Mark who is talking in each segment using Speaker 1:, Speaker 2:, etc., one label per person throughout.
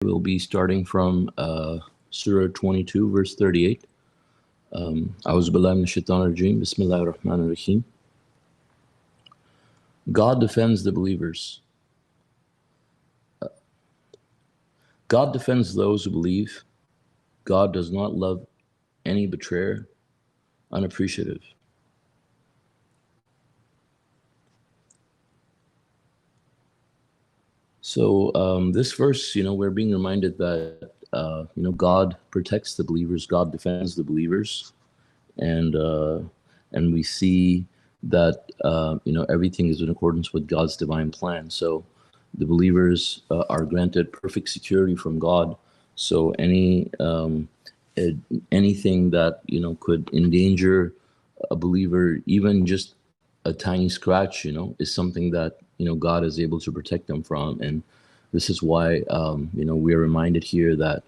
Speaker 1: We'll be starting from Surah 22, verse 38. A'udhu billahi minash shaitanir rajeem. Bismillahir rahmanir rahim. God defends the believers. God defends those who believe. God does not love any betrayer, unappreciative. So this verse, we're being reminded that, God protects the believers. God defends the believers. And we see that, everything is in accordance with God's divine plan. So the believers are granted perfect security from God. So anything that, could endanger a believer, even just a tiny scratch, is something that, God is able to protect them from. And this is why, we are reminded here that,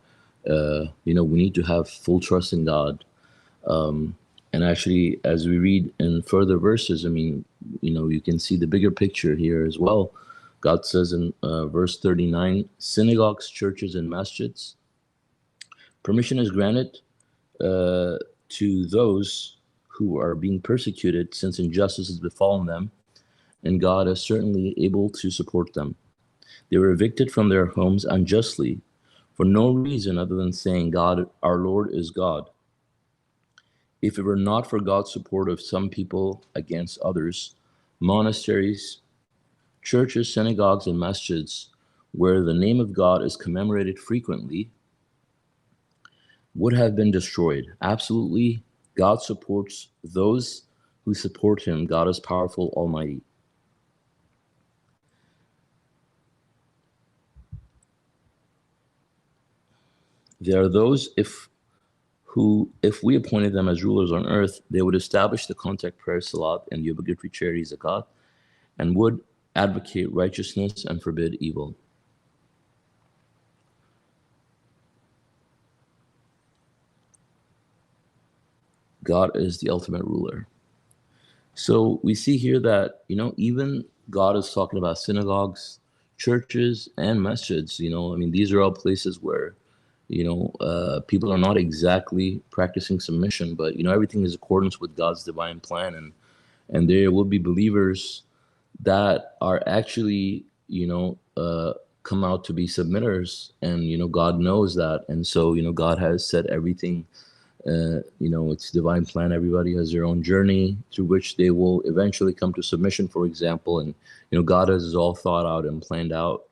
Speaker 1: we need to have full trust in God. And actually, as we read in further verses, you can see the bigger picture here as well. God says in verse 39, synagogues, churches, and masjids, permission is granted to those who are being persecuted since injustice has befallen them, and God is certainly able to support them. They were evicted from their homes unjustly for no reason other than saying, God, our Lord is God. If it were not for God's support of some people against others, monasteries, churches, synagogues, and masjids, where the name of God is commemorated frequently, would have been destroyed. Absolutely, God supports those who support him. God is powerful, almighty. There are those if we appointed them as rulers on earth, they would establish the contact prayer, salat, and the obligatory charity, zakat, and would advocate righteousness and forbid evil. God is the ultimate ruler. So we see here that, even God is talking about synagogues, churches, and masjids. These are all places where, people are not exactly practicing submission, but, everything is in accordance with God's divine plan. And there will be believers that are actually, come out to be submitters, and, God knows that. And so, God has set everything, it's divine plan. Everybody has their own journey through which they will eventually come to submission, for example. And, God has all thought out and planned out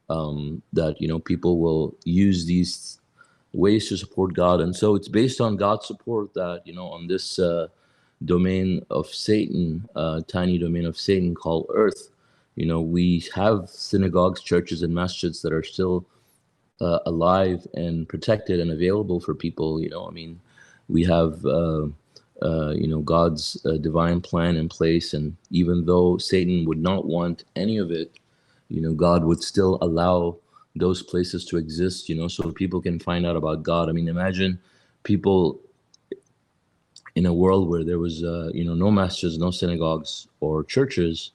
Speaker 1: that, people will use these ways to support God. And so it's based on God's support that, on this domain of Satan, tiny domain of Satan called Earth, we have synagogues, churches, and masjids that are still alive and protected and available for people. We have God's divine plan in place, and even though Satan would not want any of it, God would still allow those places to exist, so people can find out about God. Imagine people in a world where there was no masjids, no synagogues or churches.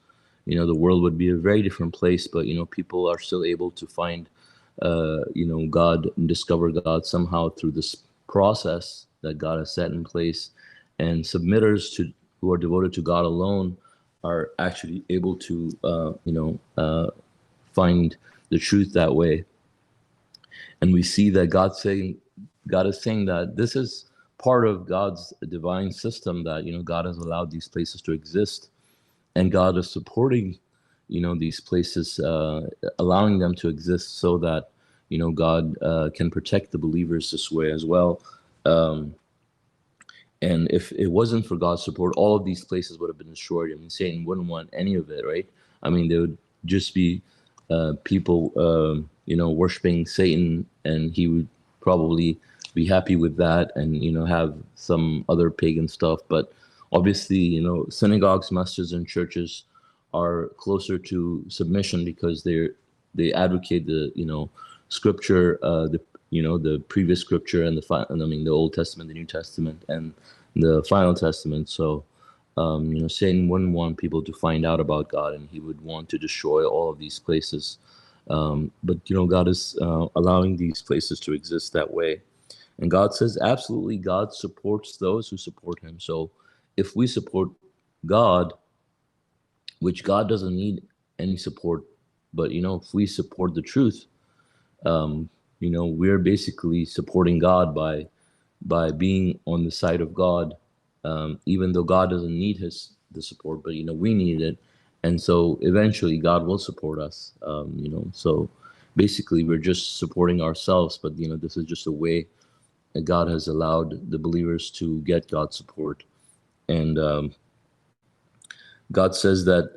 Speaker 1: The world would be a very different place. But people are still able to find God and discover God somehow through this process that God has set in place. And submitters who are devoted to God alone are actually able to find the truth that way. And we see that God is saying that this is part of God's divine system, that God has allowed these places to exist, and God is supporting these places, allowing them to exist so that God can protect the believers this way as well. And if it wasn't for God's support, all of these places would have been destroyed. Satan wouldn't want any of it, right? There would just be people worshiping Satan, and he would probably be happy with that, and have some other pagan stuff. But obviously, synagogues, masjids, and churches are closer to submission because they advocate the scripture, the previous scripture, and the Old Testament, the New Testament, and the Final Testament. So Satan wouldn't want people to find out about God, and he would want to destroy all of these places. But God is allowing these places to exist that way. And God says, absolutely, God supports those who support Him. So if we support God, which God doesn't need any support, but if we support the truth, we're basically supporting God by being on the side of God, even though God doesn't need the support, but we need it, and so eventually God will support us. So basically we're just supporting ourselves, but this is just a way that God has allowed the believers to get God's support, and God says that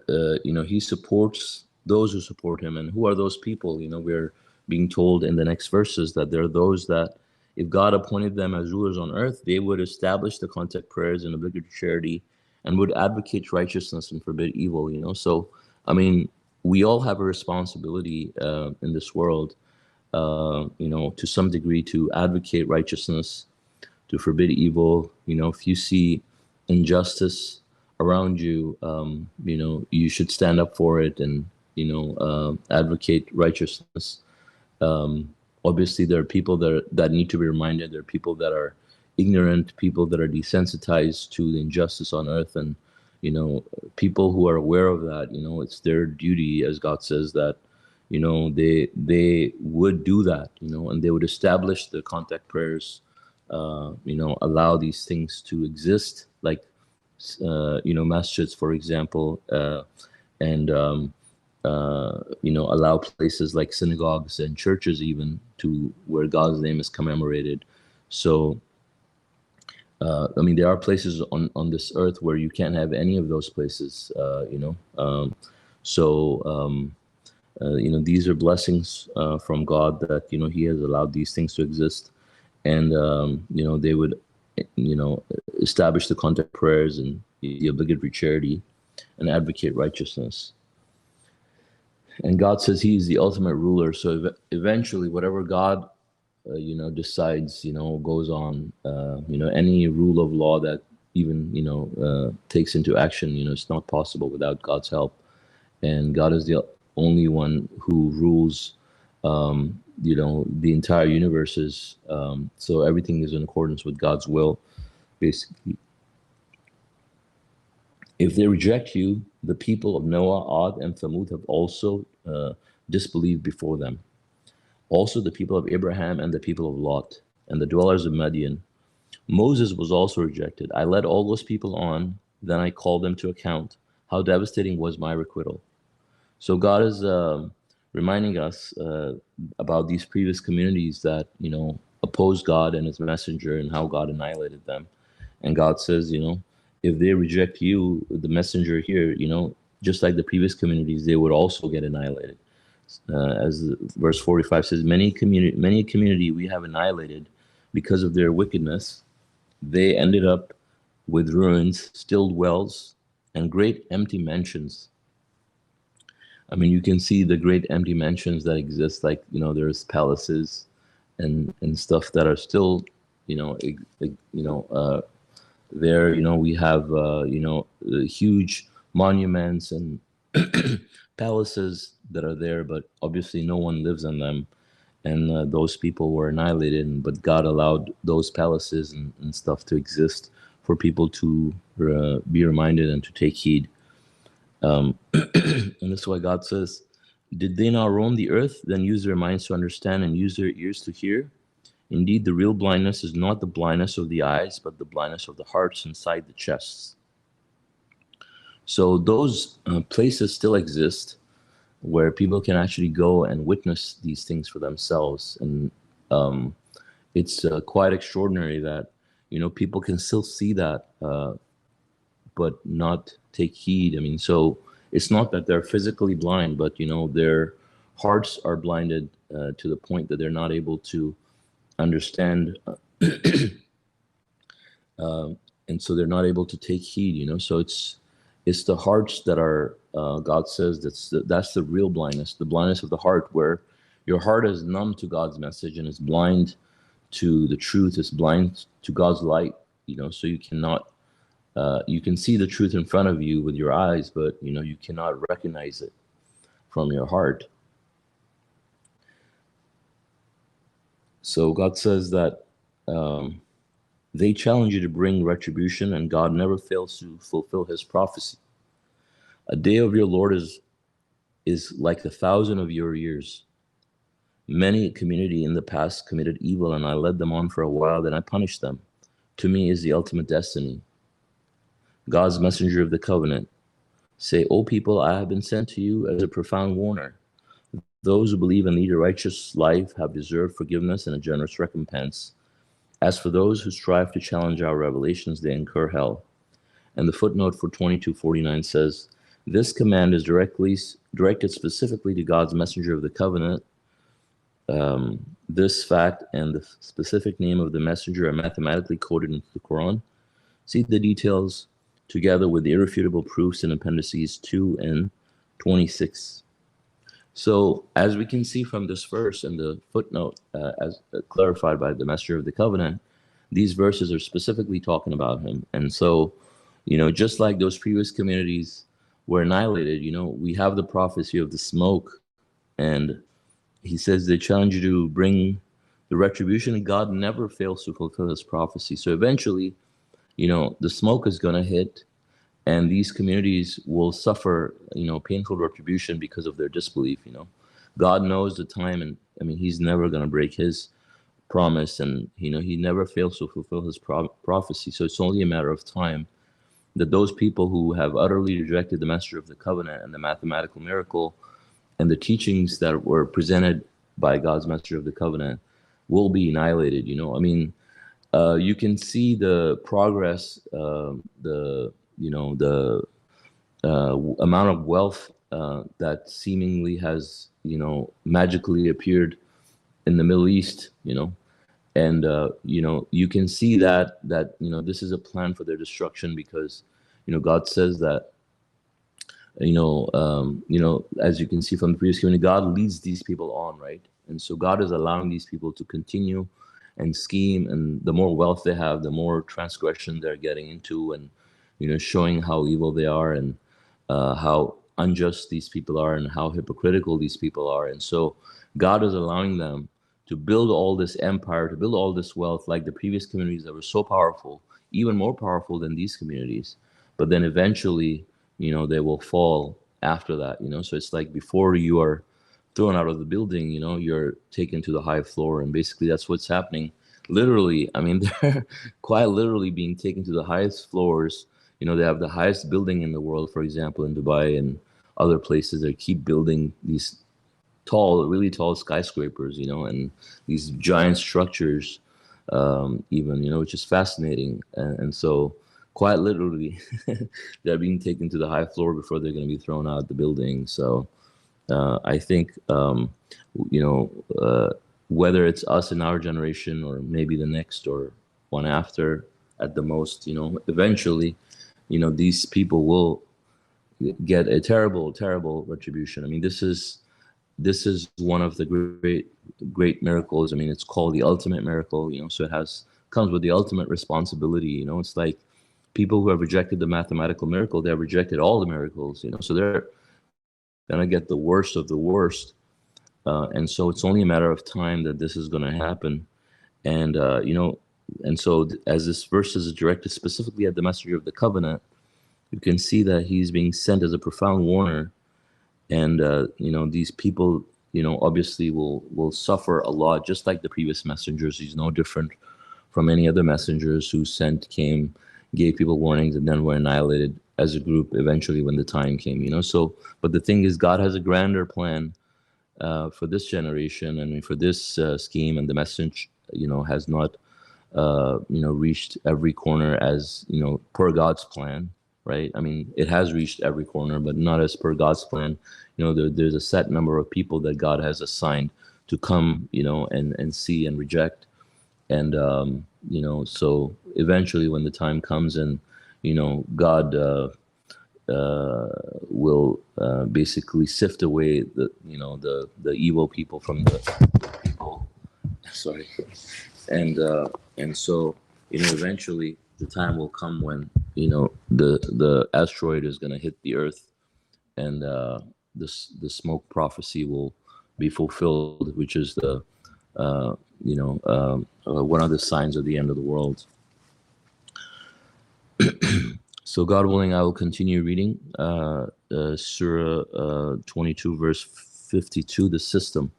Speaker 1: He supports those who support Him, and who are those people? We're being told in the next verses that there are those that, if God appointed them as rulers on earth, they would establish the contact prayers and obligatory charity, and would advocate righteousness and forbid evil. So I mean, we all have a responsibility in this world, to some degree, to advocate righteousness, to forbid evil. If you see injustice around you, you should stand up for it, and advocate righteousness. Obviously, there are people that need to be reminded. There are people that are ignorant, people that are desensitized to the injustice on earth, and people who are aware of that. It's their duty, as God says, that they would do that, and they would establish the contact prayers, allow these things to exist, like masjids, for example, and allow places like synagogues and churches, even, to where God's name is commemorated. So I mean, there are places on this earth where you can't have any of those places. So these are blessings from God, that He has allowed these things to exist, and they would establish the contact prayers and the obligatory charity, and advocate righteousness. And God says He is the ultimate ruler. So eventually, whatever God decides, goes on. Any rule of law that even takes into action, it's not possible without God's help. And God is the only one who rules the entire universes. So everything is in accordance with God's will, basically. If they reject you, the people of Noah, Ad, and Thamud have also disbelieved before them. Also the people of Abraham and the people of Lot and the dwellers of Madian. Moses was also rejected. I led all those people on, then I called them to account. How devastating was my requital. So God is reminding us about these previous communities that opposed God and His messenger, and how God annihilated them. And God says, if they reject you, the messenger here, just like the previous communities, they would also get annihilated. As verse 45 says, many community we have annihilated because of their wickedness. They ended up with ruins, stilled wells, and great empty mansions. I mean, you can see the great empty mansions that exist, like there's palaces and stuff that are still there. We have huge monuments and palaces that are there, but obviously no one lives in them, and those people were annihilated. But God allowed those palaces and stuff to exist for people to be reminded and to take heed. And that's why God says, did they not roam the earth, then use their minds to understand and use their ears to hear? Indeed, the real blindness is not the blindness of the eyes, but the blindness of the hearts inside the chests. So those places still exist, where people can actually go and witness these things for themselves. And it's quite extraordinary that, people can still see that, but not take heed. I mean, so it's not that they're physically blind, but, their hearts are blinded to the point that they're not able to understand. And so they're not able to take heed, so it's the hearts that are, God says that's the real blindness, the blindness of the heart, where your heart is numb to God's message and is blind to the truth, is blind to God's light, so you cannot, you can see the truth in front of you with your eyes, but you cannot recognize it from your heart. So God says that they challenge you to bring retribution, and God never fails to fulfill his prophecy. A day of your Lord is like 1,000 of your years. Many community in the past committed evil, and I led them on for a while, then I punished them. To me is the ultimate destiny. God's messenger of the covenant. Say, O people, I have been sent to you as a profound warner. Those who believe and lead a righteous life have deserved forgiveness and a generous recompense. As for those who strive to challenge our revelations, they incur hell. And the footnote for 2249 says, this command is directed specifically to God's messenger of the covenant. This fact and the specific name of the messenger are mathematically coded into the Quran. See the details together with the irrefutable proofs in appendices 2 and 26. So as we can see from this verse and the footnote, as clarified by the messenger of the covenant, these verses are specifically talking about him. And so, just like those previous communities were annihilated, we have the prophecy of the smoke, and he says they challenge you to bring the retribution, and God never fails to fulfill his prophecy. So eventually, the smoke is going to hit, and these communities will suffer, painful retribution because of their disbelief. God knows the time, and he's never going to break his promise, and he never fails to fulfill his prophecy. So it's only a matter of time that those people who have utterly rejected the messenger of the covenant and the mathematical miracle and the teachings that were presented by God's messenger of the covenant will be annihilated. You can see the progress, the amount of wealth that seemingly has, magically appeared in the Middle East, and you can see that this is a plan for their destruction, because God says that as you can see from the previous community, God leads these people on, right? And so God is allowing these people to continue and scheme, and the more wealth they have, the more transgression they're getting into, and showing how evil they are, and how unjust these people are, and how hypocritical these people are. And so God is allowing them to build all this empire, to build all this wealth, like the previous communities that were so powerful, even more powerful than these communities. But then eventually, they will fall after that. So it's like before you are thrown out of the building, you're taken to the high floor, and basically that's what's happening. Literally, they're quite literally being taken to the highest floors. They have the highest building in the world, for example, in Dubai and other places. They keep building these tall, really tall skyscrapers, and these giant structures, even, which is fascinating. And so quite literally, they're being taken to the high floor before they're going to be thrown out of the building. So I think, whether it's us in our generation or maybe the next or one after at the most, eventually, these people will get a terrible, terrible retribution. This is one of the great miracles. It's called the ultimate miracle, so comes with the ultimate responsibility. It's like people who have rejected the mathematical miracle, they have rejected all the miracles, so they're gonna get the worst of the worst. And so it's only a matter of time that this is gonna happen. And and so as this verse is directed specifically at the messenger of the covenant, you can see that he's being sent as a profound warner. And these people, obviously will suffer a lot, just like the previous messengers. He's no different from any other messengers who came, gave people warnings, and then were annihilated as a group eventually when the time came. So, but the thing is, God has a grander plan for this generation. For this scheme, and the message, has not reached every corner as per God's plan, right? It has reached every corner, but not as per God's plan. There's a set number of people that God has assigned to come, and see and reject. And so eventually, when the time comes, and God will basically sift away the evil people from the people. Sorry. And so eventually the time will come when the asteroid is going to hit the earth, and the smoke prophecy will be fulfilled, which is the one of the signs of the end of the world. So God willing, I will continue reading Surah 22, verse 52, the system.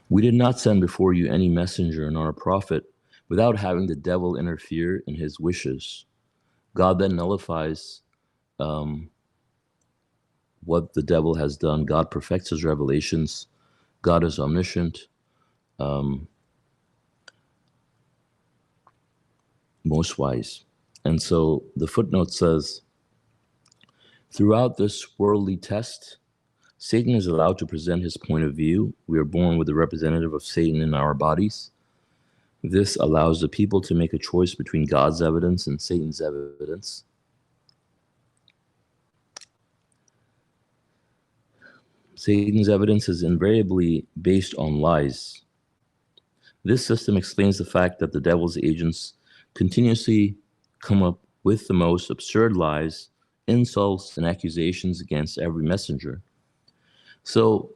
Speaker 1: We did not send before you any messenger nor a prophet without having the devil interfere in his wishes. God then nullifies what the devil has done. God perfects his revelations. God is omniscient, most wise. And so the footnote says, throughout this worldly test, Satan is allowed to present his point of view. We are born with a representative of Satan in our bodies. This allows the people to make a choice between God's evidence and Satan's evidence. Satan's evidence is invariably based on lies. This system explains the fact that the devil's agents continuously come up with the most absurd lies, insults, and accusations against every messenger. So,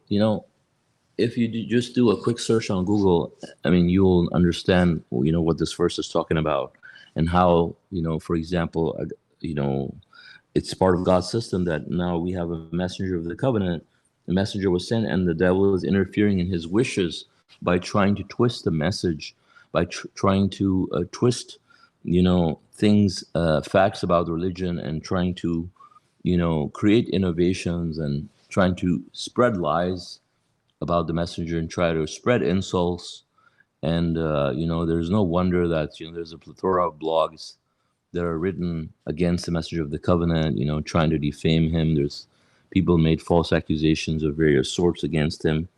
Speaker 1: if you just do a quick search on Google, you'll understand, what this verse is talking about and how, for example, it's part of God's system that now we have a messenger of the covenant. The messenger was sent, and the devil is interfering in his wishes by trying to twist the message, by trying to twist, things, facts about the religion, and trying to, create innovations and trying to spread lies about the messenger and try to spread insults. And, there's no wonder that, there's a plethora of blogs that are written against the messenger of the covenant, trying to defame him. There's people made false accusations of various sorts against him.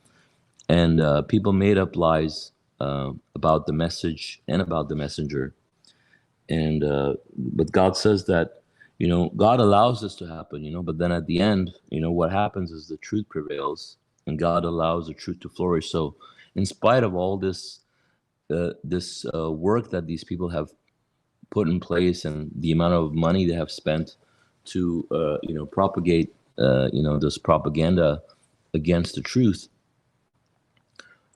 Speaker 1: And people made up lies about the message and about the messenger. And but God says that, God allows this to happen, but then at the end, what happens is the truth prevails and God allows the truth to flourish. So in spite of all this, work that these people have put in place and the amount of money they have spent to, propagate, this propaganda against the truth,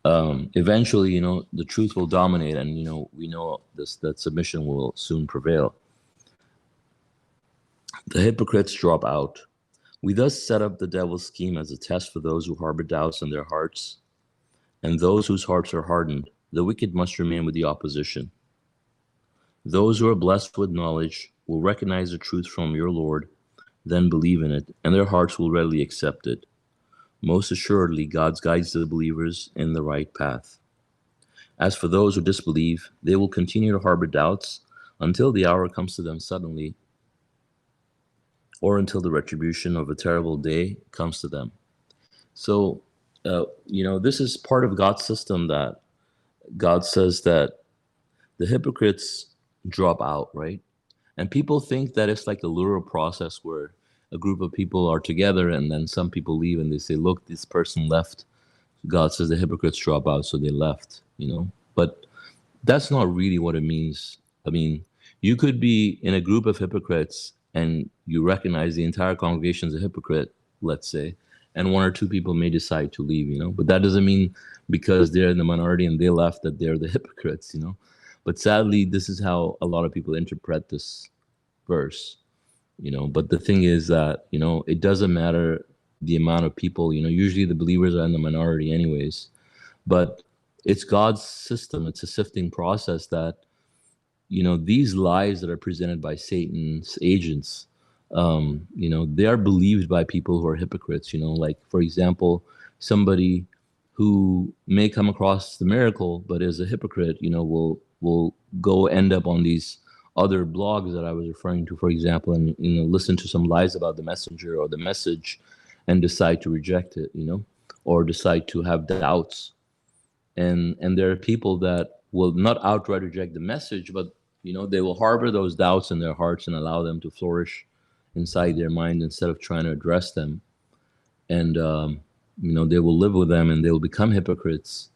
Speaker 1: eventually, the truth will dominate, and we know that submission will soon prevail. The hypocrites drop out. We thus set up the devil's scheme as a test for those who harbor doubts in their hearts, and those whose hearts are hardened. The wicked must remain with the opposition. Those who are blessed with knowledge will recognize the truth from your Lord, then believe in it, and their hearts will readily accept it. Most assuredly, God guides the believers in the right path. As for those who disbelieve, they will continue to harbor doubts until the hour comes to them suddenly, or until the retribution of a terrible day comes to them. So, this is part of God's system, that God says that the hypocrites drop out, right? And people think that it's like a literal process where a group of people are together and then some people leave and they say, look, this person left. God says the hypocrites drop out, so they left, But that's not really what it means. You could be in a group of hypocrites and you recognize the entire congregation is a hypocrite, let's say, and one or two people may decide to leave, But that doesn't mean because they're in the minority and they left that they're the hypocrites, But sadly, this is how a lot of people interpret this verse, But the thing is that, it doesn't matter the amount of people, usually the believers are in the minority anyways. But it's God's system. It's a sifting process that, these lies that are presented by Satan's agents, they are believed by people who are hypocrites, like, for example, somebody who may come across the miracle but is a hypocrite, will go end up on these other blogs that I was referring to, for example, and listen to some lies about the messenger or the message and decide to reject it, or decide to have doubts. And there are people that will not outright reject the message, but they will harbor those doubts in their hearts and allow them to flourish inside their mind instead of trying to address them. And they will live with them and they will become hypocrites.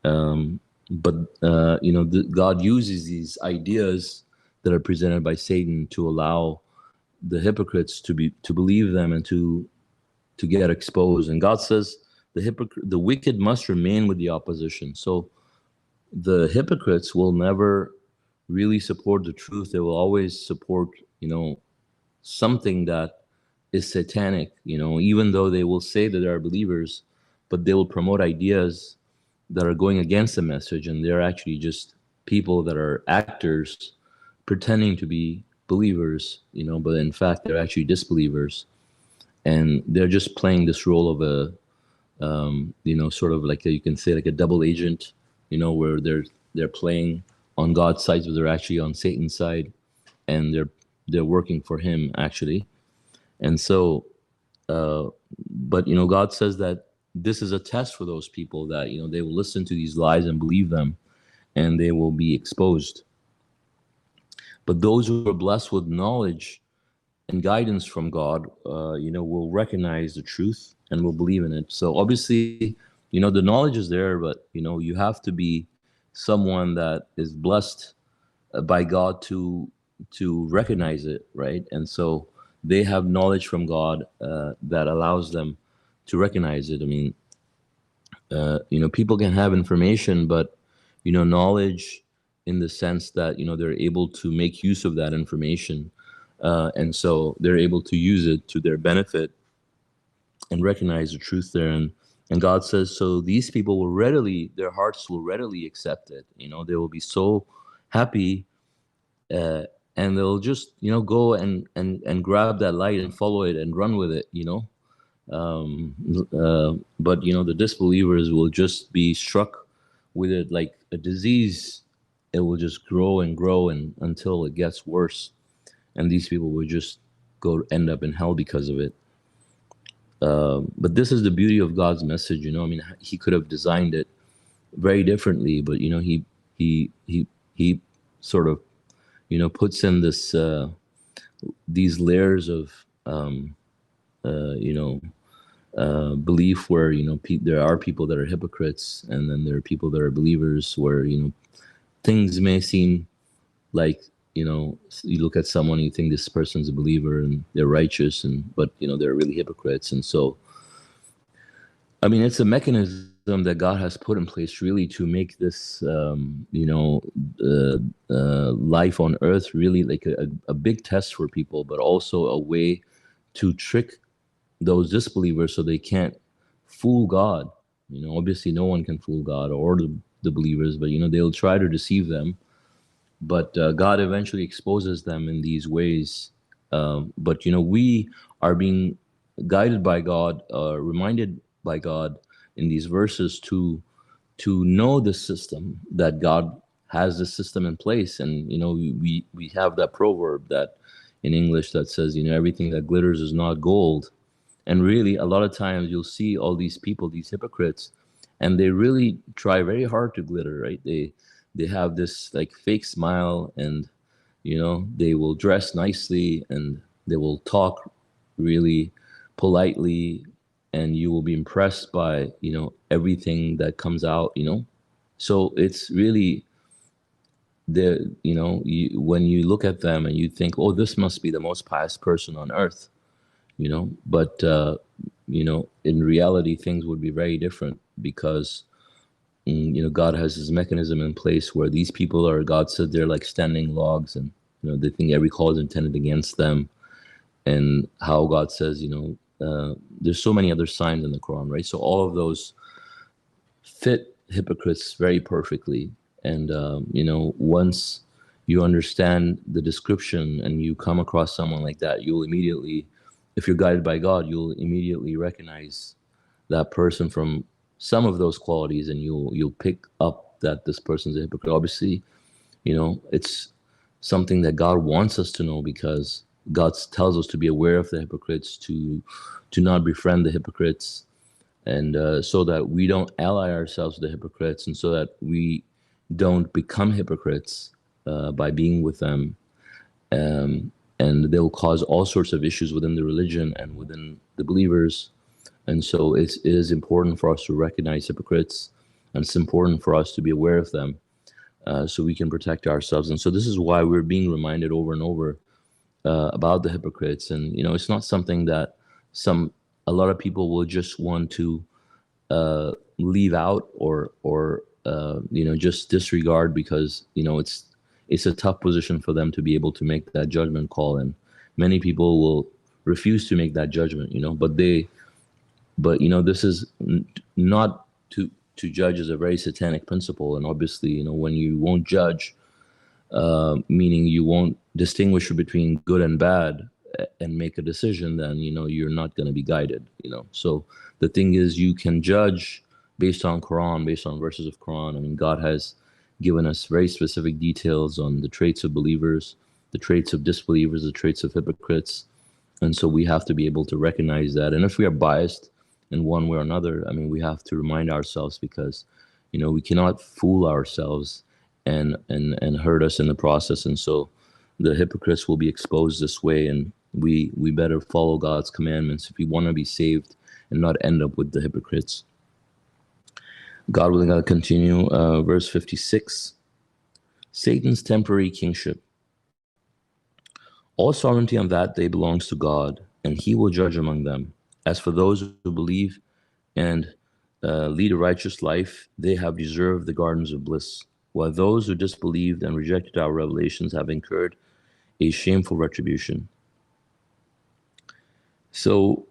Speaker 1: But God uses these ideas that are presented by Satan to allow the hypocrites to believe them and to get exposed. And God says the wicked must remain with the opposition. So the hypocrites will never really support the truth. They will always support, something that is satanic, even though they will say that they are believers, but they will promote ideas that are going against the message, and they're actually just people that are actors pretending to be believers, but in fact they're actually disbelievers, and they're just playing this role of a sort of like you can say like a double agent, where they're playing on God's side, but they're actually on Satan's side, and they're working for him actually. And so, but God says that this is a test for those people that they will listen to these lies and believe them, and they will be exposed. But those who are blessed with knowledge and guidance from God, will recognize the truth and will believe in it. So obviously, the knowledge is there, but you have to be someone that is blessed by God to recognize it, right? And so they have knowledge from God that allows them to recognize it. I mean, people can have information, but knowledge in the sense that they're able to make use of that information, and so they're able to use it to their benefit and recognize the truth there. And God says, so these people will their hearts will readily accept it. They will be so happy, and they'll just go and grab that light and follow it and run with it. But the disbelievers will just be struck with it like a disease. It will just grow and grow and until it gets worse, and these people will just end up in hell because of it. But this is the beauty of God's message. I mean, he could have designed it very differently, but he sort of puts in these layers of belief where there are people that are hypocrites, and then there are people that are believers, where things may seem like you look at someone and you think this person's a believer and they're righteous, but they're really hypocrites. And so I mean, it's a mechanism that God has put in place really to make this life on earth really like a big test for people, but also a way to trick those disbelievers so they can't fool God. Obviously no one can fool God or the believers, but they'll try to deceive them. But God eventually exposes them in these ways. But we are being guided by God, reminded by God in these verses to know the system, that God has the system in place. And we have that proverb that in English that says everything that glitters is not gold. And really, a lot of times you'll see all these people, these hypocrites, and they really try very hard to glitter, right? They have this like fake smile, and they will dress nicely, and they will talk really politely, and you will be impressed by everything that comes out. So it's really when you look at them and you think, oh, this must be the most pious person on earth. But in reality things would be very different, because God has his mechanism in place where these people are, God said, they're like standing logs, and they think every call is intended against them. And how God says there's so many other signs in the Quran, right? So all of those fit hypocrites very perfectly. And once you understand the description and you come across someone like that, you'll immediately, if you're guided by God, you'll immediately recognize that person from some of those qualities, and you'll pick up that this person's a hypocrite. Obviously, it's something that God wants us to know, because God tells us to be aware of the hypocrites, to not befriend the hypocrites, and so that we don't ally ourselves with the hypocrites, and so that we don't become hypocrites by being with them. And they'll cause all sorts of issues within the religion and within the believers. And so it is important for us to recognize hypocrites, and it's important for us to be aware of them, so we can protect ourselves. And so this is why we're being reminded over and over about the hypocrites. And it's not something that a lot of people will just want to leave out or just disregard, because it's a tough position for them to be able to make that judgment call, and many people will refuse to make that judgment, but this is not to judge is a very satanic principle, and obviously when you won't judge, meaning you won't distinguish between good and bad and make a decision, then you're not going to be guided. So the thing is, you can judge based on Quran, based on verses of Quran. I mean, God has given us very specific details on the traits of believers, the traits of disbelievers, the traits of hypocrites, and so we have to be able to recognize that. And if we are biased in one way or another, I mean, we have to remind ourselves, because we cannot fool ourselves and hurt us in the process. And so the hypocrites will be exposed this way, and we better follow God's commandments if we want to be saved and not end up with the hypocrites. God willing, I'll continue. Verse 56, Satan's temporary kingship. All sovereignty on that day belongs to God, and he will judge among them. As for those who believe and lead a righteous life, they have deserved the gardens of bliss, while those who disbelieved and rejected our revelations have incurred a shameful retribution. So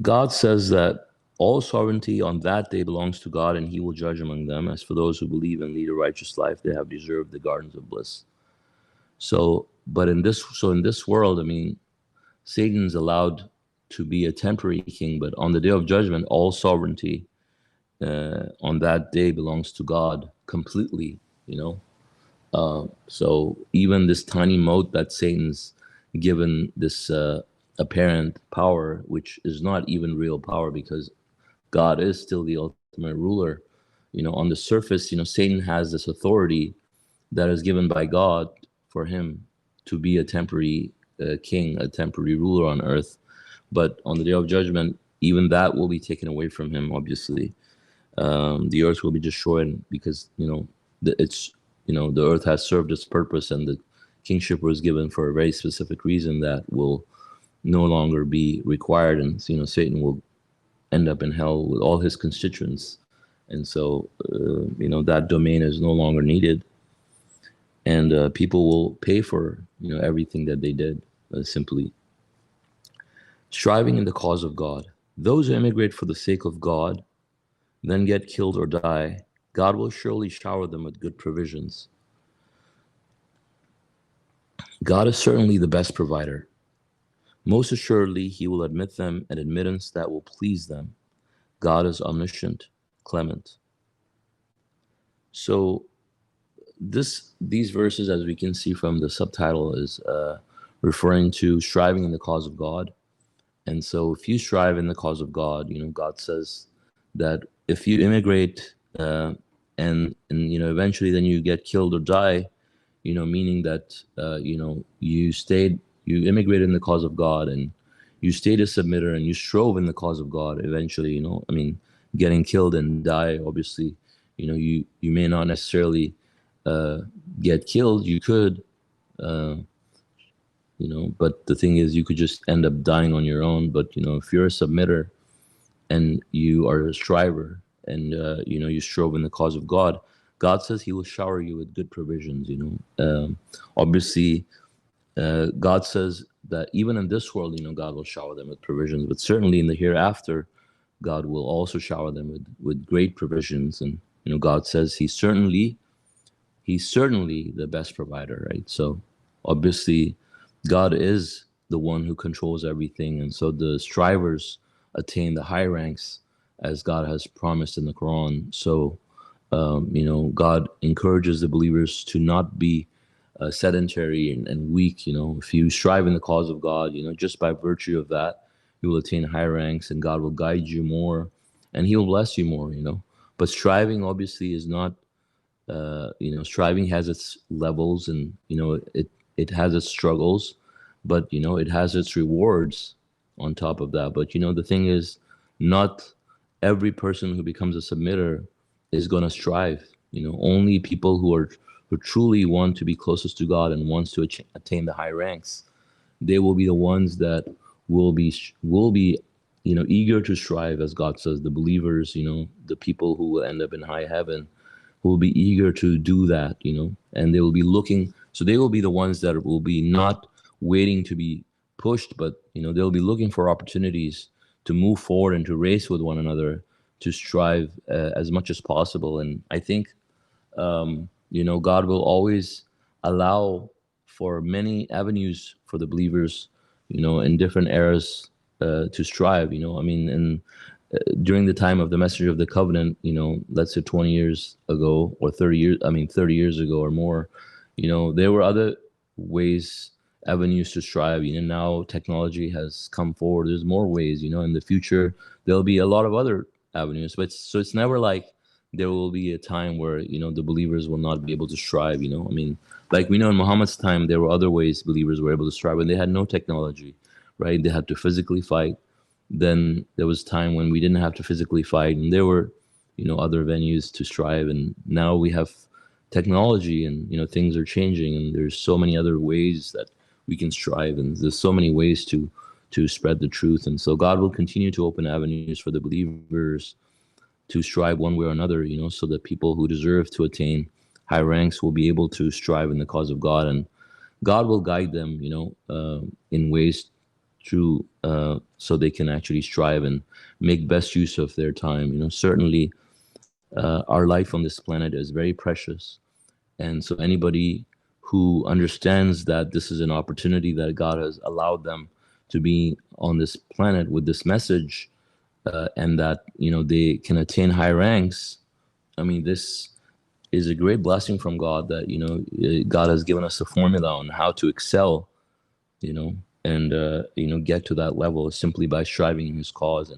Speaker 1: God says that all sovereignty on that day belongs to God, and he will judge among them. As for those who believe and lead a righteous life, they have deserved the gardens of bliss. So in this world, I mean, Satan's allowed to be a temporary king, but on the day of judgment, all sovereignty on that day belongs to God completely, So even this tiny mote that Satan's given this apparent power, which is not even real power, because God is still the ultimate ruler. On the surface, Satan has this authority that is given by God for him to be a temporary king, a temporary ruler on earth. But on the day of judgment, even that will be taken away from him, obviously. The earth will be destroyed, because the earth has served its purpose, and the kingship was given for a very specific reason that will no longer be required, and Satan will end up in hell with all his constituents, and so that domain is no longer needed, and people will pay for everything that they did, simply. Striving in the cause of God. Those who immigrate for the sake of God, then get killed or die, God will surely shower them with good provisions. God is certainly the best provider. Most assuredly, he will admit them an admittance that will please them. God is omniscient, clement. So these verses, as we can see from the subtitle, is referring to striving in the cause of God. And so if you strive in the cause of God, God says that if you immigrate and eventually then you get killed or die, meaning that you immigrated in the cause of God, and you stayed a submitter, and you strove in the cause of God. Eventually, getting killed and die, obviously, you may not necessarily get killed. You could, but the thing is, you could just end up dying on your own. But if you're a submitter and you are a striver, and you strove in the cause of God, God says he will shower you with good provisions. Obviously, God says that even in this world, God will shower them with provisions, but certainly in the hereafter, God will also shower them with great provisions. And God says he's certainly the best provider, right? So obviously, God is the one who controls everything, and so the strivers attain the high ranks as God has promised in the Quran. So God encourages the believers to not be sedentary and weak. If you strive in the cause of God, just by virtue of that, you will attain high ranks, and God will guide you more, and he will bless you more. But striving obviously is not, striving has its levels, and it has its struggles, but it has its rewards on top of that. But the thing is, not every person who becomes a submitter is going to strive. Only people who truly want to be closest to God and wants to attain the high ranks, they will be the ones that will be eager to strive, as God says, the believers, the people who will end up in high heaven, who will be eager to do that, and they will be looking. So they will be the ones that will be not waiting to be pushed, but, they'll be looking for opportunities to move forward and to race with one another, to strive as much as possible. And I think, God will always allow for many avenues for the believers, in different eras to strive. And during the time of the messenger of the covenant, let's say 20 years ago or 30 years, 30 years ago or more, there were other ways, avenues to strive. Now technology has come forward. There's more ways, in the future, there'll be a lot of other avenues, but so it's never like there will be a time where, the believers will not be able to strive, like we know in Muhammad's time, there were other ways believers were able to strive when they had no technology, right? They had to physically fight. Then there was time when we didn't have to physically fight, and there were, other venues to strive. And now we have technology, and things are changing, and there's so many other ways that we can strive, and there's so many ways to spread the truth. And so God will continue to open avenues for the believers to strive one way or another, so that people who deserve to attain high ranks will be able to strive in the cause of God, and God will guide them, in ways to so they can actually strive and make best use of their time. Certainly, our life on this planet is very precious, and so anybody who understands that this is an opportunity that God has allowed them to be on this planet with this message, and that they can attain high ranks. This is a great blessing from God, that God has given us a formula on how to excel, and get to that level simply by striving in His cause.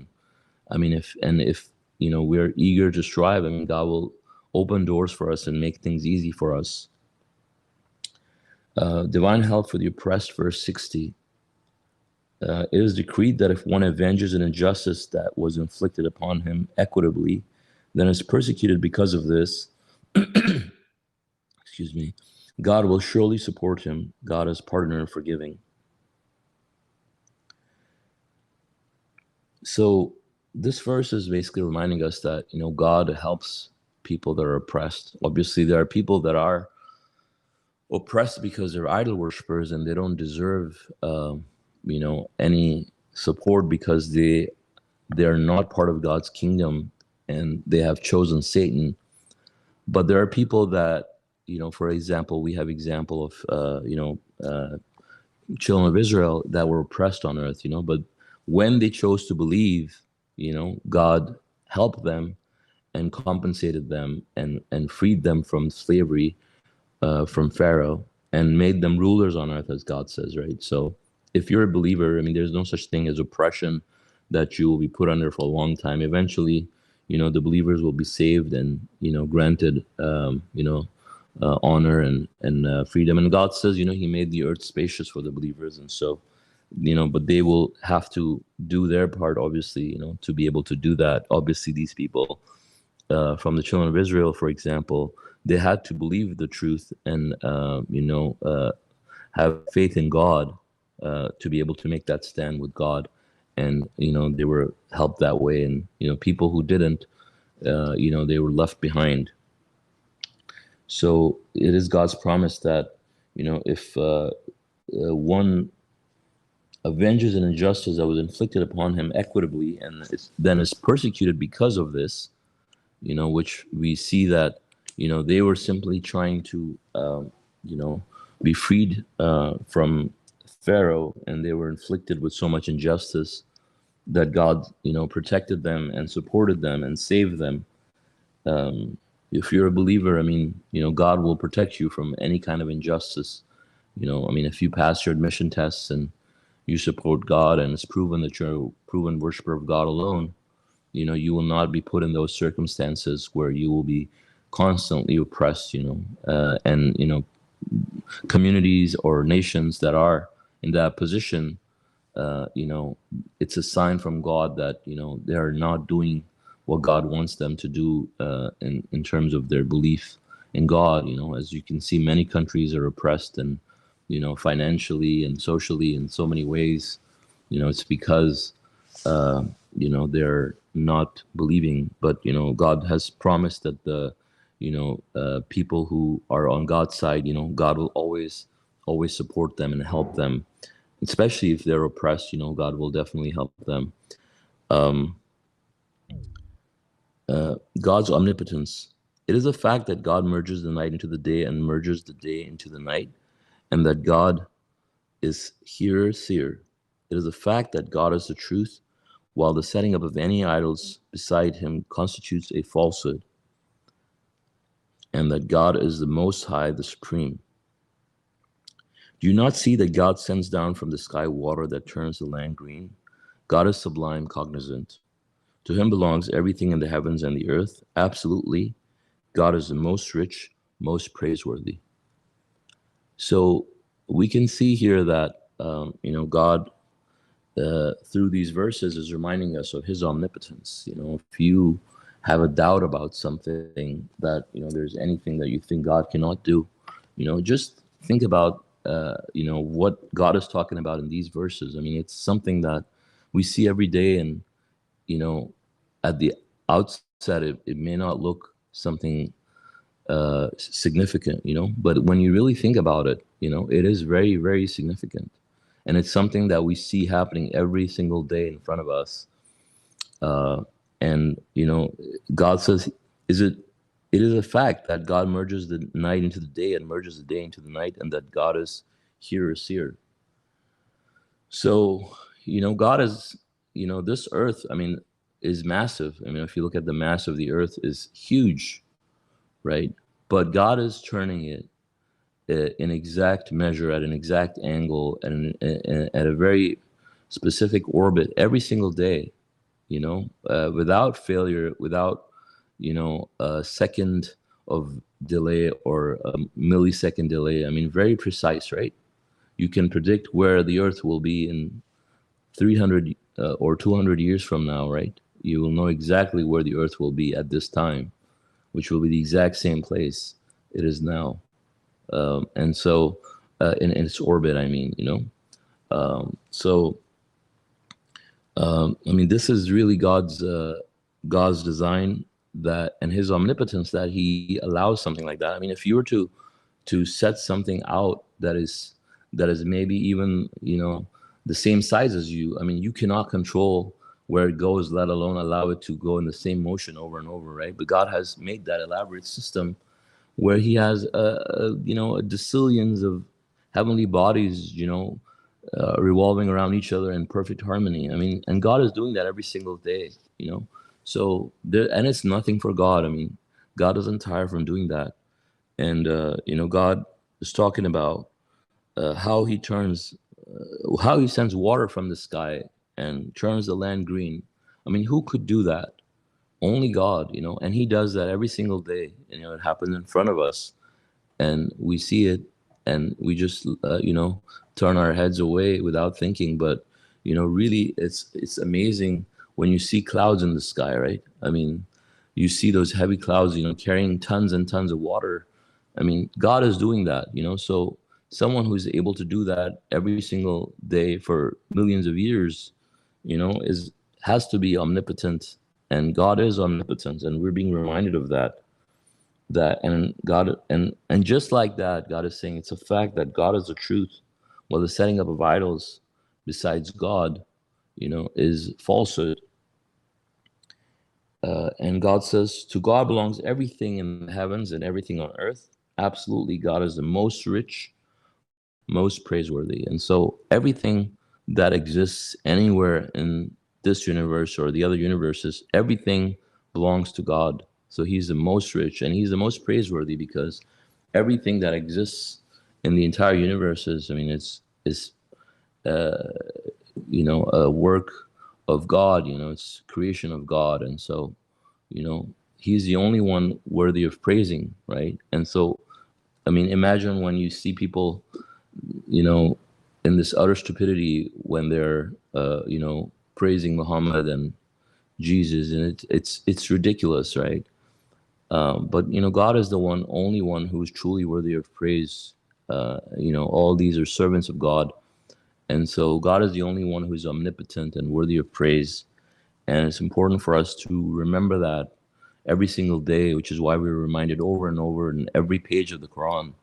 Speaker 1: And if we're eager to strive, God will open doors for us and make things easy for us. Divine help for the oppressed, verse 60. It is decreed that if one avenges an injustice that was inflicted upon him equitably, then is persecuted because of this, excuse me, God will surely support him. God is partner in forgiving. So this verse is basically reminding us that, God helps people that are oppressed. Obviously, there are people that are oppressed because they're idol worshippers, and they don't deserve, any support, because they're not part of God's kingdom, and they have chosen Satan. But there are people that, for example, we have example of, children of Israel that were oppressed on earth, but when they chose to believe, God helped them and compensated them and freed them from slavery, from Pharaoh, and made them rulers on earth, as God says, right? So if you're a believer, there's no such thing as oppression that you will be put under for a long time. Eventually, the believers will be saved and, granted, honor and freedom. And God says, He made the earth spacious for the believers. And so, but they will have to do their part, obviously, to be able to do that. Obviously, these people, from the children of Israel, for example, they had to believe the truth and, have faith in God, to be able to make that stand with God. And, they were helped that way. And, people who didn't, they were left behind. So it is God's promise that, if one avenges an injustice that was inflicted upon him equitably, and then is persecuted because of this, which we see that, they were simply trying to, be freed from Pharaoh, and they were inflicted with so much injustice that God, protected them and supported them and saved them. If you're a believer, God will protect you from any kind of injustice. If you pass your admission tests and you support God, and it's proven that you're a proven worshiper of God alone, you will not be put in those circumstances where you will be constantly oppressed, and, communities or nations that are in that position, it's a sign from God that, they are not doing what God wants them to do, in terms of their belief in God. As you can see, many countries are oppressed, and, financially and socially in so many ways. It's because, they're not believing. But God has promised that the people who are on God's side, God will always support them and help them, especially if they're oppressed. God will definitely help them. um, God's omnipotence. It is a fact that God merges the night into the day and merges the day into the night, and that God is hearer, seer. It is a fact that God is the truth, while the setting up of any idols beside him constitutes a falsehood, and that God is the Most High, the Supreme. Do you not see that God sends down from the sky water that turns the land green? God is sublime, cognizant. To him belongs everything in the heavens and the earth. Absolutely, God is the most rich, most praiseworthy. So we can see here that God, through these verses, is reminding us of his omnipotence. If you have a doubt about something, that there's anything that you think God cannot do, just think about what God is talking about in these verses. I mean, it's something that we see every day, and at the outset, it may not look something significant, but when you really think about it, it is very, very significant. And it's something that we see happening every single day in front of us. And God says, it is a fact that God merges the night into the day and merges the day into the night, and that God is hearer, seer. So, God is, this earth, I mean, is massive. I mean, if you look at the mass of the earth, is huge, right? But God is turning it in exact measure, at an exact angle, and at a very specific orbit every single day, without failure, without, a second of delay or a millisecond delay. I mean, very precise, right? You can predict where the earth will be in 300 or 200 years from now, right? You will know exactly where the earth will be at this time, which will be the exact same place it is now. And so, in its orbit, I mean, so I mean, this is really God's design, that, and his omnipotence, that he allows something like that. I mean, if you were to set something out that is maybe even the same size as you, I mean, you cannot control where it goes, let alone allow it to go in the same motion over and over, right? But God has made that elaborate system where he has a decillions of heavenly bodies, revolving around each other in perfect harmony. I mean, and God is doing that every single day, So there, and it's nothing for God. I mean, God doesn't tire from doing that. And God is talking about how he turns, how he sends water from the sky and turns the land green. I mean, who could do that? Only God, and he does that every single day. It happens in front of us, and we see it, and we just turn our heads away without thinking. But really, it's amazing when you see clouds in the sky, right? I mean, you see those heavy clouds, carrying tons and tons of water. I mean, God is doing that, so someone who's able to do that every single day for millions of years, is has to be omnipotent. And God is omnipotent, and we're being reminded of that. And God, and just like that, God is saying it's a fact that God is the truth, while the setting up of idols besides God is falsehood. And God says, to God belongs everything in the heavens and everything on earth. Absolutely, God is the most rich, most praiseworthy. And so everything that exists anywhere in this universe or the other universes, everything belongs to God. So he's the most rich and he's the most praiseworthy, because everything that exists in the entire universe is, I mean, is a work of God, it's creation of God. And so, he's the only one worthy of praising, right? And so, I mean, imagine when you see people, in this utter stupidity, when they're, praising Muhammad and Jesus, and it's ridiculous, right? But God is the only one who is truly worthy of praise. All these are servants of God, and so God is the only one who is omnipotent and worthy of praise. And it's important for us to remember that every single day, which is why we're reminded over and over in every page of the Quran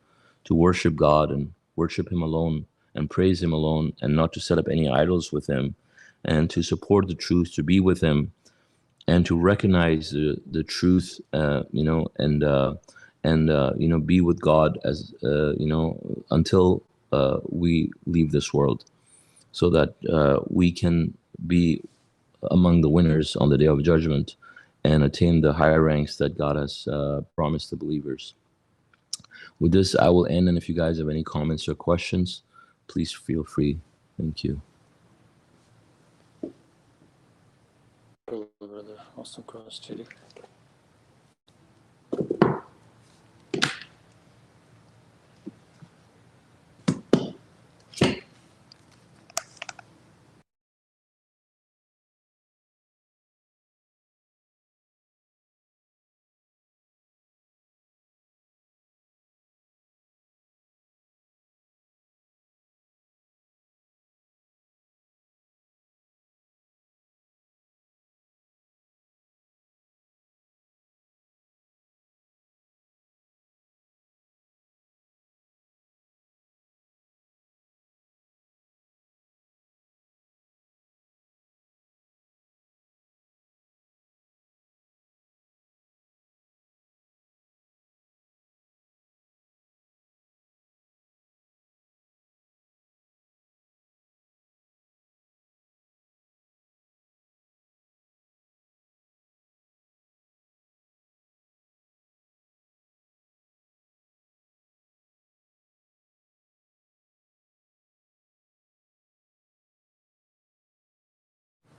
Speaker 1: to worship God and worship Him alone and praise Him alone, and not to set up any idols with Him, and to support the truth, to be with Him, and to recognize the truth, be with God as until we leave this world, so that we can be among the winners on the day of judgment and attain the higher ranks that God has promised the believers. With this, I will end, and if you guys have any comments or questions, please feel free. Thank you.
Speaker 2: Brother, awesome cross study.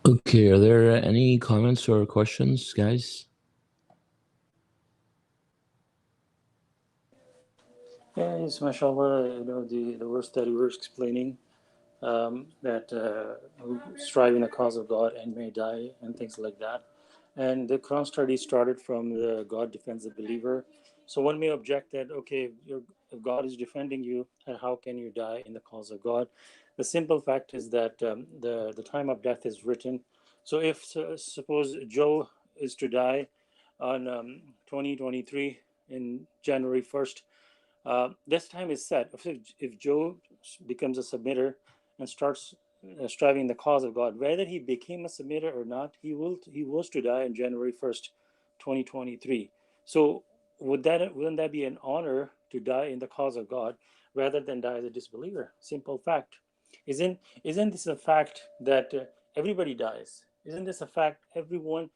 Speaker 1: Okay, are there any comments or questions, guys?
Speaker 2: Yeah, it's mashallah, the verse that you were explaining, that who strive in the cause of God and may die and things like that. And the Quran study started from the God defends the believer. So one may object that, okay, if God is defending you, how can you die in the cause of God? The simple fact is that the time of death is written. So if suppose Joe is to die on 2023 in January 1st, this time is set. If Joe becomes a submitter and starts striving the cause of God, whether he became a submitter or not, he was to die on January 1st, 2023. So wouldn't that be an honor to die in the cause of God rather than die as a disbeliever? Simple fact. Isn't this a fact that everybody dies? Isn't this a fact? Everyone,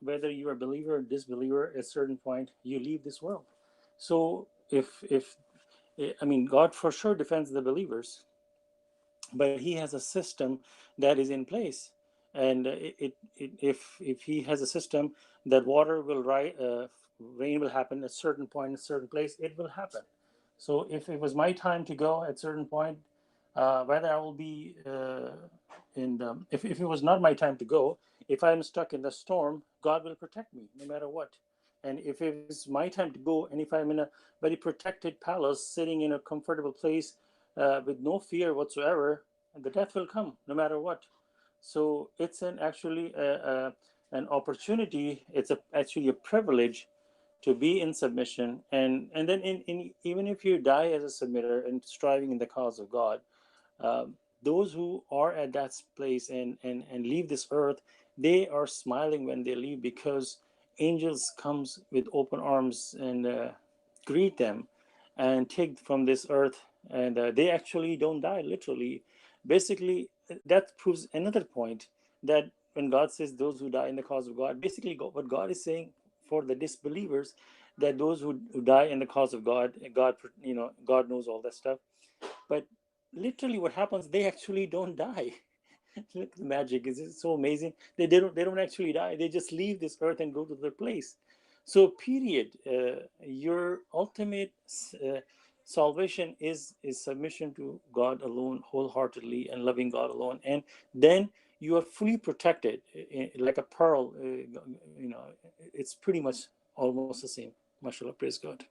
Speaker 2: whether you're a believer or disbeliever, at a certain point you leave this world. So if I mean, God for sure defends the believers, but He has a system that is in place, and if He has a system that water will rain will happen at a certain point in a certain place, it will happen. So if it was my time to go at a certain point, whether I will be if it was not my time to go, if I'm stuck in the storm, God will protect me no matter what. And if it's my time to go, and if I'm in a very protected palace, sitting in a comfortable place with no fear whatsoever, the death will come no matter what. So it's actually an opportunity. It's actually a privilege to be in submission, and then even if you die as a submitter and striving in the cause of God, those who are at that place and leave this earth, they are smiling when they leave, because angels comes with open arms and greet them and take from this earth, and they actually don't die literally. Basically, that proves another point, that when God says those who die in the cause of God, basically what God is saying for the disbelievers, that those who die in the cause of God, God knows all that stuff. But literally what happens, they actually don't die. Look at the magic. Is so amazing? They don't actually die. They just leave this earth and go to their place. So period. Your ultimate salvation is submission to God alone, wholeheartedly, and loving God alone, and then you are fully protected, like a pearl. It's pretty much almost the same. Mashallah, praise God.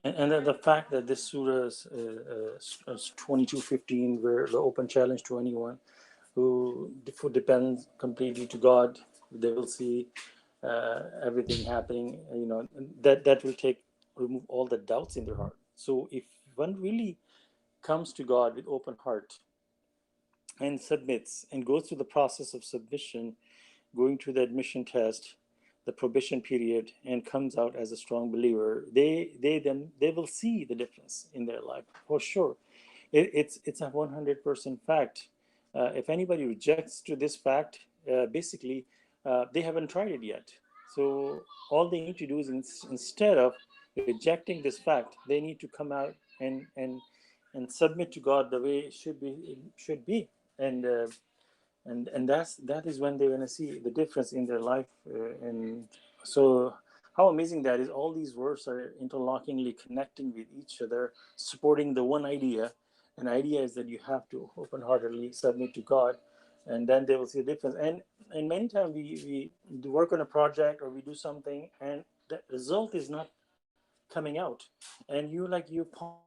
Speaker 2: And then the fact that this surah is 22:15, where the open challenge to anyone who depends completely to God, they will see everything happening. That will remove all the doubts in their heart. So if one really comes to God with open heart and submits and goes through the process of submission, going through the admission test, the probation period, and comes out as a strong believer, they will see the difference in their life for sure. It's a 100% fact. If anybody rejects to this fact, basically they haven't tried it yet. So all they need to do is, instead of rejecting this fact, they need to come out and submit to God the way it should be, and that is when they're going to see the difference in their life. And so how amazing that is. All these words are interlockingly connecting with each other, supporting the one idea. An idea is that you have to open-heartedly submit to God, and then they will see a difference. And many times we do work on a project, or we do something, and the result is not coming out, and you're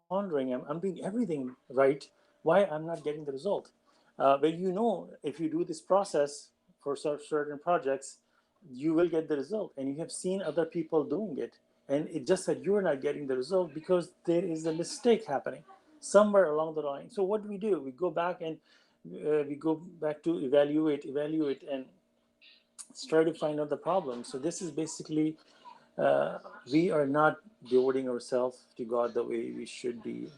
Speaker 2: pondering, I'm doing everything right, why I'm not getting the result. But if you do this process for certain projects, you will get the result, and you have seen other people doing it, and it just that you're not getting the result because there is a mistake happening somewhere along the line. So what do? We go back, and we go back to evaluate, and try to find out the problem. So this is basically, uh, we are not devoting ourselves to God the way we should be.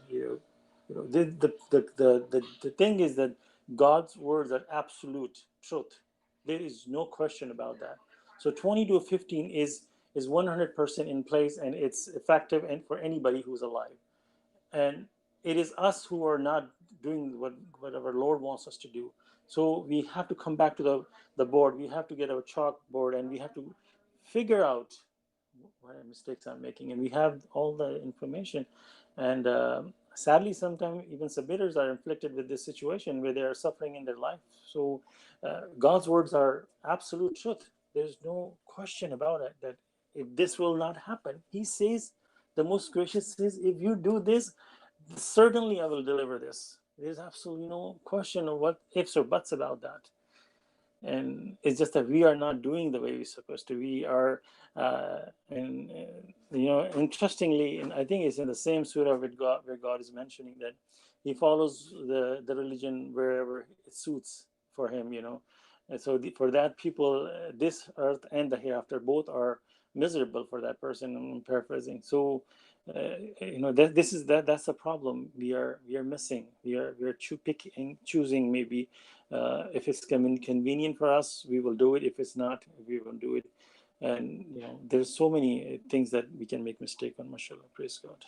Speaker 2: The thing is that God's words are absolute truth. There is no question about that. So 20 to 15 is 100% in place, and it's effective, and for anybody who's alive. And it is us who are not doing what our Lord wants us to do. So we have to come back to the board. We have to get our chalkboard, and we have to figure out what mistakes I'm making, and we have all the information. And sadly, sometimes even submitters are inflicted with this situation where they are suffering in their life. So God's words are absolute truth. There's no question about it that if this will not happen, He says, the most gracious says, if you do this, certainly I will deliver this. There's absolutely no question of what ifs or buts about that. And it's just that we are not doing the way we're supposed to. We are, and interestingly, and I think it's in the same surah with God, where God is mentioning that He follows the religion wherever it suits for Him. And so for that people, this earth and the hereafter both are miserable for that person. I'm paraphrasing. So this is that's the problem we are missing. We are picking, choosing, maybe if it's convenient for us, we will do it. If it's not, we won't do it. And there's so many things that we can make mistake on. Mashallah, praise God.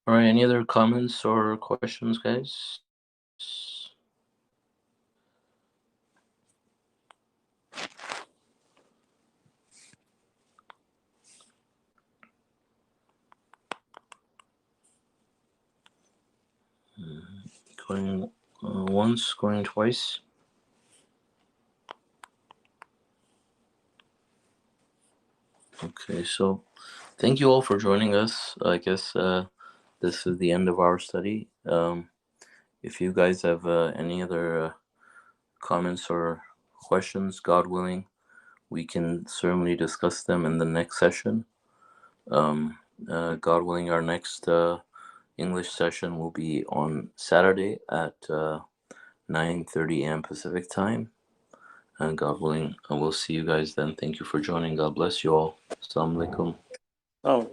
Speaker 1: All right. Any other comments or questions, guys? Going once, going twice. Okay, so thank you all for joining us. I guess this is the end of our study. If you guys have any other comments or questions, God willing, we can certainly discuss them in the next session. God willing, our next English session will be on Saturday at 9:30 a.m. Pacific time. And God willing, I will see you guys then. Thank you for joining. God bless you all. Assalamu alaikum.
Speaker 2: Oh,